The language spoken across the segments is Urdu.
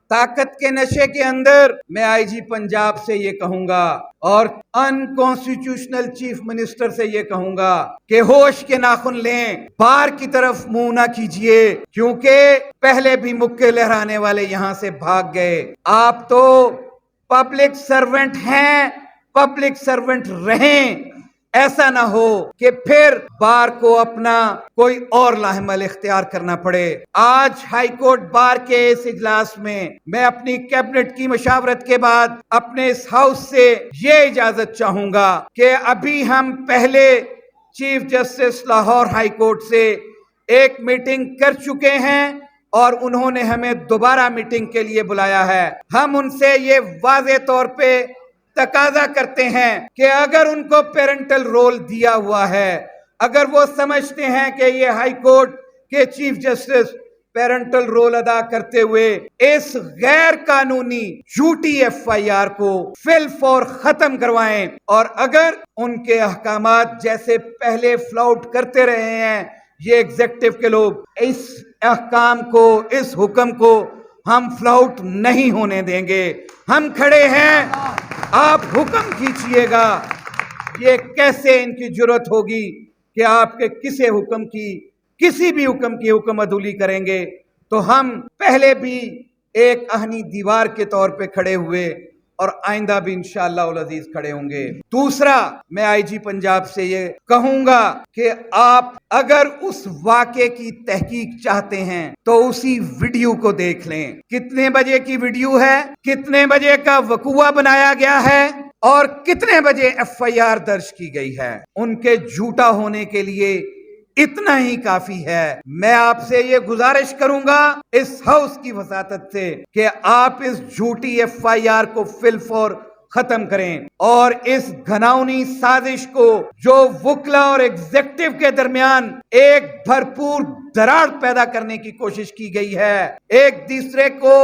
طاقت کے نشے کے اندر میں آئی جی پنجاب سے یہ کہوں گا اور انکانسٹیٹیوشنل چیف منسٹر سے یہ کہوں گا کہ ہوش کے ناخن لیں، بار کی طرف منہ نہ کیجئے، کیونکہ پہلے بھی مکے لہرانے والے یہاں سے بھاگ گئے۔ آپ تو پبلک سرونٹ ہیں، پبلک سرونٹ رہیں، ایسا نہ ہو کہ پھر بار کو اپنا کوئی اور لاحمل اختیار کرنا پڑے۔ آج ہائی کورٹ بار کے اس اجلاس میں اپنی کیبنٹ کی مشاورت کے بعد اپنے اس ہاؤس سے یہ اجازت چاہوں گا کہ ابھی ہم پہلے chief justice Lahore high court سے ایک میٹنگ کر چکے ہیں اور انہوں نے ہمیں دوبارہ میٹنگ کے لیے بلایا ہے۔ ہم ان سے یہ واضح طور پہ تقاضا کرتے ہیں کہ اگر ان کو پیرنٹل رول دیا ہوا ہے، اگر وہ سمجھتے ہیں کہ یہ ہائی کورٹ کے چیف جسٹس پیرنٹل رول ادا کرتے ہوئے اس غیر قانونی جھوٹی ایف آئی آر کو فی الفور ختم کروائیں، اور اگر ان کے احکامات جیسے پہلے فلاؤٹ کرتے رہے ہیں یہ ایگزیکٹو کے لوگ، اس احکام کو، اس حکم کو ہم فلاؤٹ نہیں ہونے دیں گے۔ ہم کھڑے ہیں، آپ حکم کیجئے گا۔ یہ کیسے ان کی جرات ہوگی کہ آپ کے کسی بھی حکم کی حکم عدولی کریں گے؟ تو ہم پہلے بھی ایک اہنی دیوار کے طور پہ کھڑے ہوئے اور آئندہ بھی انشاءاللہ العزیز کھڑے ہوں گے۔ دوسرا، میں آئی جی پنجاب سے یہ کہوں گا کہ آپ اگر اس واقعے کی تحقیق چاہتے ہیں تو اسی ویڈیو کو دیکھ لیں۔ کتنے بجے کی ویڈیو ہے، کتنے بجے کا وقوع بنایا گیا ہے اور کتنے بجے ایف آئی آر درج کی گئی ہے، ان کے جھوٹا ہونے کے لیے اتنا ہی کافی ہے۔ میں آپ سے یہ گزارش کروں گا اس ہاؤس کی وساطت سے کہ آپ اس جھوٹی ایف آئی آر کو فی الفور ختم کریں اور اس گھناؤنی سازش کو جو وکلا اور ایگزیکٹو کے درمیان ایک بھرپور دراڑ پیدا کرنے کی کوشش کی گئی ہے، ایک دوسرے کو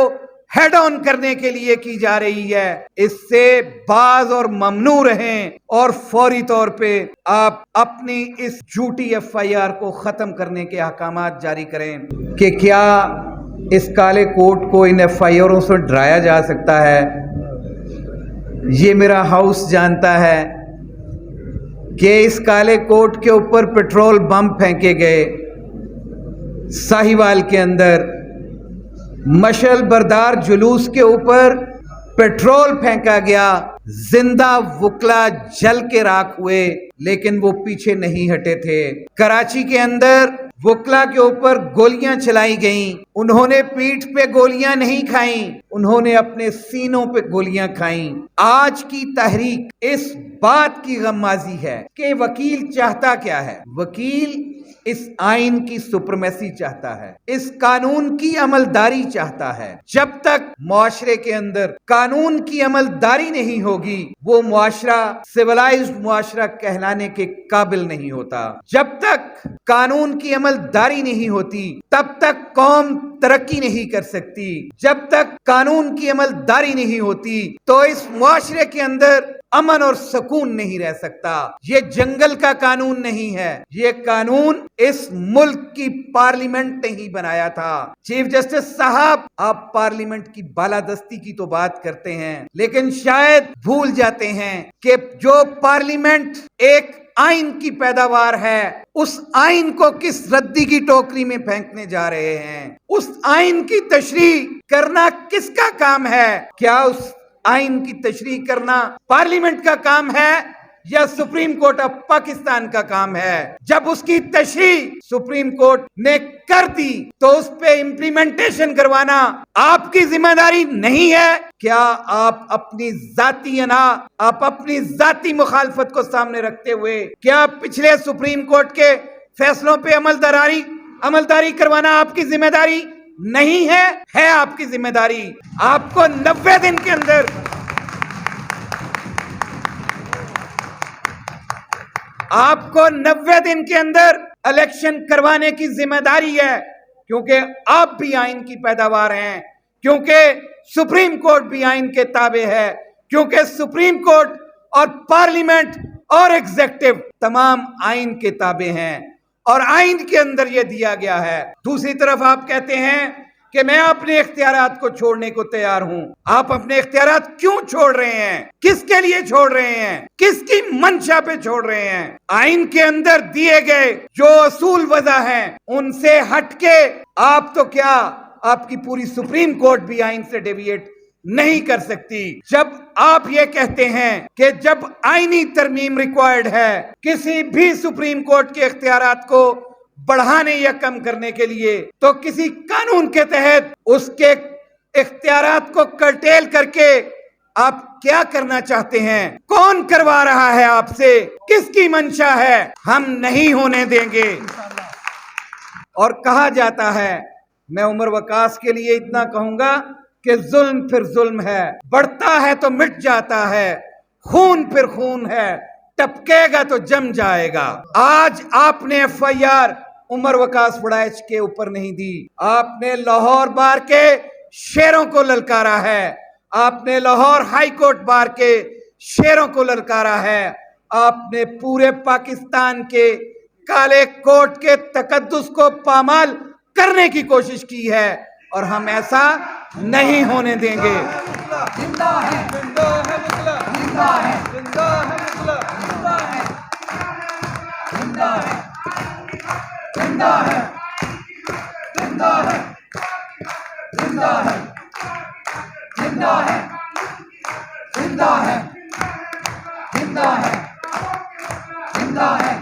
ہیڈ آن کرنے کے لیے کی جا رہی ہے، اس سے باز اور ممنوع رہیں اور فوری طور پہ آپ اپنی اس جھوٹی ایف آئی آر کو ختم کرنے کے احکامات جاری کریں۔ کہ کیا اس کالے کوٹ کو ان ایف آئی آروں سے ڈرایا جا سکتا ہے؟ یہ میرا ہاؤس جانتا ہے کہ اس کالے کوٹ کے اوپر پیٹرول بم پھینکے گئے، ساہیوال کے اندر مشعل بردار جلوس کے اوپر پیٹرول پھینکا گیا، زندہ وکلا جل کے راکھ ہوئے، لیکن وہ پیچھے نہیں ہٹے تھے۔ کراچی کے اندر وکلا کے اوپر گولیاں چلائی گئیں، انہوں نے پیٹھ پہ گولیاں نہیں کھائیں، انہوں نے اپنے سینوں پہ گولیاں کھائیں۔ آج کی تحریک اس بات کی غمازی ہے کہ وکیل چاہتا کیا ہے؟ وکیل اس آئین کی سپرمیسی چاہتا ہے، اس قانون کی عملداری چاہتا ہے۔ جب تک معاشرے کے اندر قانون کی عملداری نہیں ہوگی وہ معاشرہ سیولائزڈ معاشرہ کہلانے کے قابل نہیں ہوتا۔ جب تک قانون کی عملداری نہیں ہوتی تب تک قوم ترقی نہیں کر سکتی۔ جب تک قانون کی عملداری نہیں ہوتی تو اس معاشرے کے اندر امن اور سکون نہیں رہ سکتا۔ یہ جنگل کا قانون نہیں ہے، یہ قانون اس ملک کی پارلیمنٹ نے ہی بنایا تھا۔ چیف جسٹس صاحب، آپ پارلیمنٹ کی بالادستی کی تو بات کرتے ہیں لیکن شاید بھول جاتے ہیں کہ جو پارلیمنٹ ایک آئین کی پیداوار ہے، اس آئین کو کس ردی کی ٹوکری میں پھینکنے جا رہے ہیں؟ اس آئین کی تشریح کرنا کس کا کام ہے؟ کیا اس آئین کی تشریح کرنا پارلیمنٹ کا کام ہے یا سپریم کورٹ آف پاکستان کا کام ہے؟ جب اس کی تشریح سپریم کورٹ نے کر دی تو اس پہ امپلیمنٹیشن کروانا آپ کی ذمہ داری نہیں ہے؟ کیا آپ اپنی ذاتی آپ اپنی ذاتی مخالفت کو سامنے رکھتے ہوئے کیا پچھلے سپریم کورٹ کے فیصلوں پہ عملداری کروانا آپ کی ذمہ داری نہیں ہے؟ ہے آپ کی ذمہ داری۔ آپ کو 90 دن کے اندر الیکشن کروانے کی ذمہ داری ہے، کیونکہ آپ بھی آئین کی پیداوار ہیں، کیونکہ سپریم کورٹ بھی آئین کے تابع ہے، کیونکہ سپریم کورٹ اور پارلیمنٹ اور ایگزیکٹو تمام آئین کے تابع ہیں۔ اور آئین کے اندر یہ دیا گیا ہے۔ دوسری طرف آپ کہتے ہیں کہ میں اپنے اختیارات کو چھوڑنے کو تیار ہوں۔ آپ اپنے اختیارات کیوں چھوڑ رہے ہیں؟ کس کے لیے چھوڑ رہے ہیں؟ کس کی منشا پہ چھوڑ رہے ہیں؟ آئین کے اندر دیے گئے جو اصول وضع ہیں ان سے ہٹ کے آپ تو کیا، آپ کی پوری سپریم کورٹ بھی آئین سے ڈیویٹ نہیں کر سکتی۔ جب آپ یہ کہتے ہیں کہ جب آئینی ترمیم ریکوائرڈ ہے کسی بھی سپریم کورٹ کے اختیارات کو بڑھانے یا کم کرنے کے لیے، تو کسی قانون کے تحت اس کے اختیارات کو کرٹیل کر کے آپ کیا کرنا چاہتے ہیں؟ کون کروا رہا ہے آپ سے؟ کس کی منشا ہے؟ ہم نہیں ہونے دیں گے۔ اور کہا جاتا ہے، میں عمر وقاص کے لیے اتنا کہوں گا کہ ظلم پھر ظلم ہے، بڑھتا ہے تو مٹ جاتا ہے، خون پھر خون ہے، ٹپکے گا تو جم جائے گا۔ آج آپ نے ایف آئی آر عمر وقاص وڑائچ کے اوپر نہیں دی، آپ نے لاہور بار کے شیروں کو للکارا ہے، آپ نے لاہور ہائی کورٹ بار کے شیروں کو للکارا ہے، آپ نے پورے پاکستان کے کالے کوٹ کے تقدس کو پامال کرنے کی کوشش کی ہے، اور ہم ایسا نہیں ہونے دیں گے۔ زندہ ہے زندہ ہے زندہ ہے زندہ ہے زندہ ہے زندہ ہے زندہ ہے زندہ ہے زندہ ہے زندہ ہے زندہ ہے زندہ ہے زندہ ہے